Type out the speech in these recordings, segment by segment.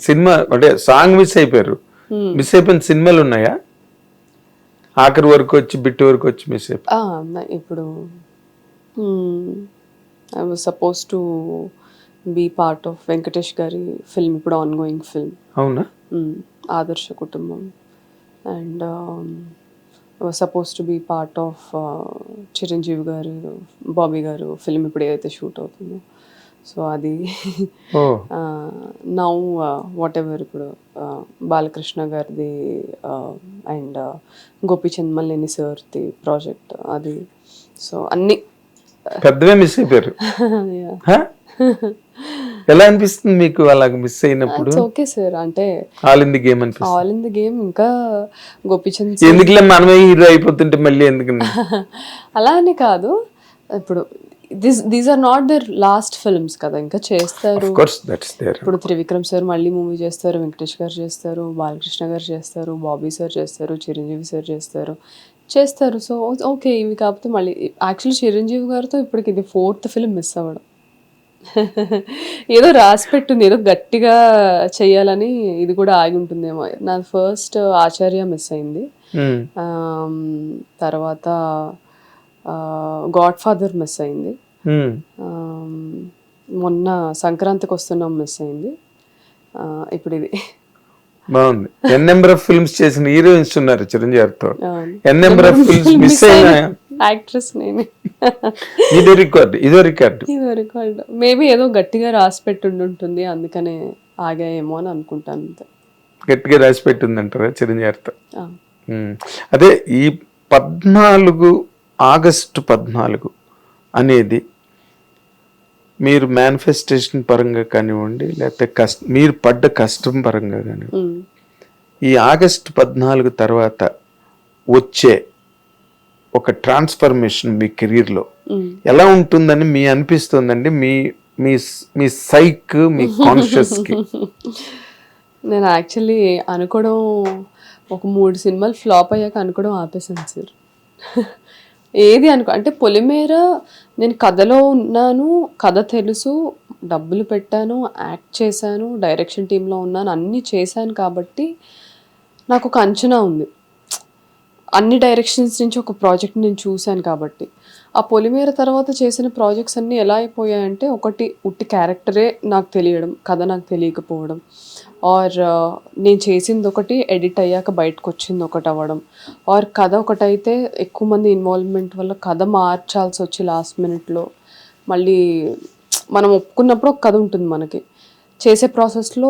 Cinema అంటే song miss అయిపోయారు. Miss అయిపోయిన సినిమాలు ఉన్నాయా? ఆఖరి వరకు వచ్చి బిట్ వరకు వచ్చి మిస్ అయిపోయి. ఇప్పుడు I was suppose to be part of Venkatesh గారి ఫిల్మ్, ఇప్పుడు ఆన్ గోయింగ్ ఫిల్మ్. అవునా? Adarsha Kutumbam. And was suppose to be part of Chiranjeevi garu, Bobby గారు ఫిల్మ్ ఇప్పుడు ఏదైతే షూట్ అవుతుందో. సో అది నౌ వాట్ ఎవర్ ఇప్పుడు బాలకృష్ణ గారిది అండ్ గోపీచంద్ మల్లేని సార్ది ప్రాజెక్ట్ అది. సో అన్ని పెద్దవే మిస్ అయిపోయారు. ఎలా అనిపిస్తుంది మీకు అలాగ మిస్ అయినప్పుడు? ఓకే సార్, అంటే ఆల్ ఇన్ ది గేమ్ అనిపిస్తుంది. All in the game. ఇంకా గోపీచంద్ ఎందుకులే మనమే హీరో అయిపోతుంటే మళ్ళీ ఎందుకు? అలా అని కాదు, ఇప్పుడు these are not their last films కదా, ఇంకా చేస్తారు. ఇప్పుడు త్రివిక్రమ్ సార్ మళ్ళీ మూవీ చేస్తారు, వెంకటేష్ గారు చేస్తారు, బాలకృష్ణ గారు చేస్తారు, బాబీ సార్ చేస్తారు, చిరంజీవి సార్ చేస్తారు. సో ఓకే, ఇవి కాకపోతే మళ్ళీ యాక్చువల్లీ చిరంజీవి గారితో ఇప్పటికి ఇది 4th ఫిల్మ్ మిస్ అవ్వడం. ఏదో రాసి పెట్టుంది, ఏదో గట్టిగా చెయ్యాలని ఇది కూడా ఆగి ఉంటుందేమో. నా ఫస్ట్ ఆచార్య మిస్ అయింది, తర్వాత గాడ్ ఫాదర్ మిస్ అయింది, మొన్న సంక్రాంతికి వస్తున్నాం మిస్ అయింది, ఇప్పుడు ఇది. బాగుంది. ఎన్ నెంబర్ ఆఫ్ ఫిల్మ్స్ చేసిన హీరోయిన్స్ ఉన్నారు చిరంజీవితో. ఎన్ నెంబర్ ఆఫ్ ఫిల్మ్స్ మిస్ అయిన యాక్ట్రెస్ నేనే. ఇదో రికార్డ్. మేబీ ఏదో గట్టిగా రాసి పెట్టుంటుంది, అందుకనే ఆగాయేమో అని అనుకుంటాను. అంతే, గట్టిగా రాసి పెట్టిందంటారా చిరంజీవితో? అదే ఈ 14 ఆగస్టు 14 అనేది మీరు మేనిఫెస్టేషన్ పరంగా కానివ్వండి, లేకపోతే మీరు పడ్డ కష్టం పరంగా కానివ్వండి, ఈ ఆగస్టు 14 తర్వాత వచ్చే ఒక ట్రాన్స్ఫర్మేషన్ మీ కెరీర్లో ఎలా ఉంటుందని మీ అనిపిస్తుందండి? మీ మీ మీ సైక్, మీ కాన్షియస్కి. నేను యాక్చువల్లీ అనుకోవడం ఒక 3 సినిమాలు ఫ్లాప్ అయ్యాక అనుకోవడం ఆపేసాను సార్. ఏది అంటే పొలిమేర నేను కథలో ఉన్నాను, కథ తెలుసు, డబ్బులు పెట్టాను, యాక్ట్ చేశాను, డైరెక్షన్ టీంలో ఉన్నాను, అన్నీ చేశాను కాబట్టి నాకు ఒక అంచనా ఉంది. అన్ని డైరెక్షన్స్ నుంచి ఒక ప్రాజెక్ట్ నేను చూశాను కాబట్టి. ఆ పొలిమేర తర్వాత చేసిన ప్రాజెక్ట్స్ అన్నీ ఎలా అయిపోయాయంటే, ఒకటి ఉట్టి క్యారెక్టరే నాకు తెలియడం, కథ నాకు తెలియకపోవడం, ఆర్ నేను చేసింది ఒకటి ఎడిట్ అయ్యాక బయటకు వచ్చింది ఒకటి అవ్వడం, ఆర్ కథ ఒకటైతే ఎక్కువ మంది ఇన్వాల్వ్మెంట్ వల్ల కథ మార్చాల్సి వచ్చి లాస్ట్ మినిట్లో. మళ్ళీ మనం ఒప్పుకున్నప్పుడు ఒక కథ ఉంటుంది మనకి, చేసే ప్రాసెస్లో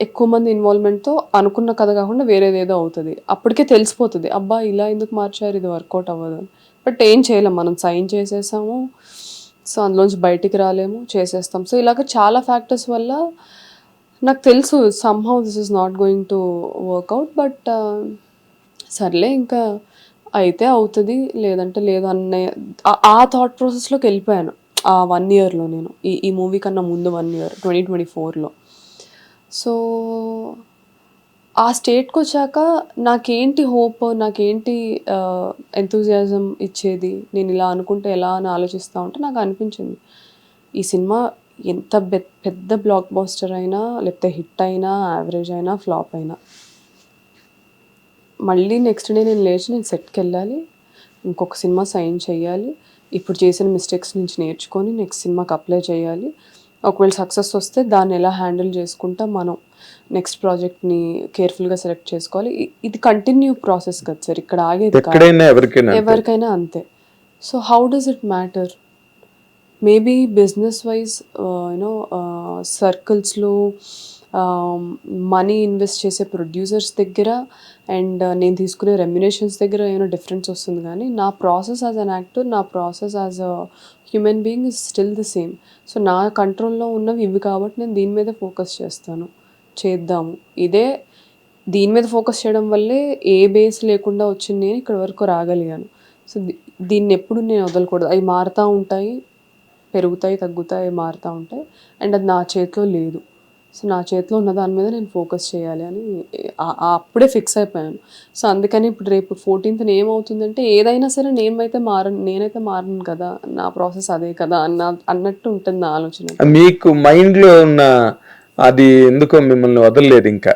ఎక్కువ మంది ఇన్వాల్వ్మెంట్తో అనుకున్న కథ కాకుండా వేరేది ఏదో అవుతుంది. అప్పటికే తెలిసిపోతుంది, అబ్బా ఇలా ఎందుకు మార్చారు, ఇది వర్కౌట్ అవ్వదు అని. బట్ ఏం చేయలేం, మనం సైన్ చేసేసాము, సో అందులోంచి బయటికి రాలేము, చేసేస్తాం. సో ఇలాగ చాలా ఫ్యాక్టర్స్ వల్ల నాకు తెలుసు somehow this is not going to work out. But సర్లే, ఇంకా అయితే అవుతుంది, లేదంటే లేదు అనే ఆ థాట్ ప్రాసెస్లోకి వెళ్ళిపోయాను ఆ 1 ఇయర్లో. నేను ఈ మూవీ కన్నా ముందు 1 ఇయర్ 2024లో. సో ఆ స్టేట్కి వచ్చాక నాకేంటి హోప్, నాకేంటి ఎంతూజియాజం ఇచ్చేది, నేను ఇలా అనుకుంటే ఎలా అని ఆలోచిస్తూ ఉంటే నాకు అనిపించింది, ఈ సినిమా ఎంత పెద్ద బ్లాక్ బాస్టర్ అయినా, లేకపోతే హిట్ అయినా, యావరేజ్ అయినా, ఫ్లాప్ అయినా, మళ్ళీ నెక్స్ట్ డే నేను లేచి నేను సెట్కి వెళ్ళాలి, ఇంకొక సినిమా సైన్ చేయాలి, ఇప్పుడు చేసిన మిస్టేక్స్ నుంచి నేర్చుకొని నెక్స్ట్ సినిమాకి అప్లై చేయాలి. ఒకవేళ సక్సెస్ వస్తే దాన్ని ఎలా హ్యాండిల్ చేసుకుంటా మనం నెక్స్ట్ ప్రాజెక్ట్ని కేర్ఫుల్గా సెలెక్ట్ చేసుకోవాలి. ఇది కంటిన్యూ ప్రాసెస్ కదా సార్, ఇక్కడ ఆగేది ఎవరికైనా అంతే. So how does it matter? Maybe business wise సర్కిల్స్లో మనీ ఇన్వెస్ట్ చేసే ప్రొడ్యూసర్స్ దగ్గర అండ్ నేను తీసుకునే రెమ్యునేషన్స్ దగ్గర ఏమైనా డిఫరెన్స్ వస్తుంది, కానీ నా ప్రాసెస్ యాజ్ అన్ యాక్టర్, నా process as a human being is still the same. So నా కంట్రోల్లో ఉన్నవి ఇవి కాబట్టి నేను దీని మీద ఫోకస్ చేస్తాను, చేద్దాము. దీని మీద ఫోకస్ చేయడం వల్లే ఏ బేస్ లేకుండా వచ్చింది నేను ఇక్కడ వరకు రాగలిగాను. సో దీన్ని ఎప్పుడు నేను వదలకూడదు. అవి మారుతూ ఉంటాయి, పెరుగుతాయి, తగ్గుతాయి, మారుతూ ఉంటాయి, అండ్ అది నా చేతిలో లేదు. సో నా చేతిలో ఉన్న దాని మీద నేను ఫోకస్ చేయాలి అని అప్పుడే ఫిక్స్ అయిపోయాను. సో అందుకని ఇప్పుడు రేపు 14th ఏమవుతుందంటే, ఏదైనా సరే నేనైతే మారను కదా, నా ప్రాసెస్ అదే కదా అన్నట్టు ఉంటుంది నా ఆలోచన. మీకు మైండ్లో ఉన్న అది ఎందుకో మిమ్మల్ని వదలలేదు ఇంకా.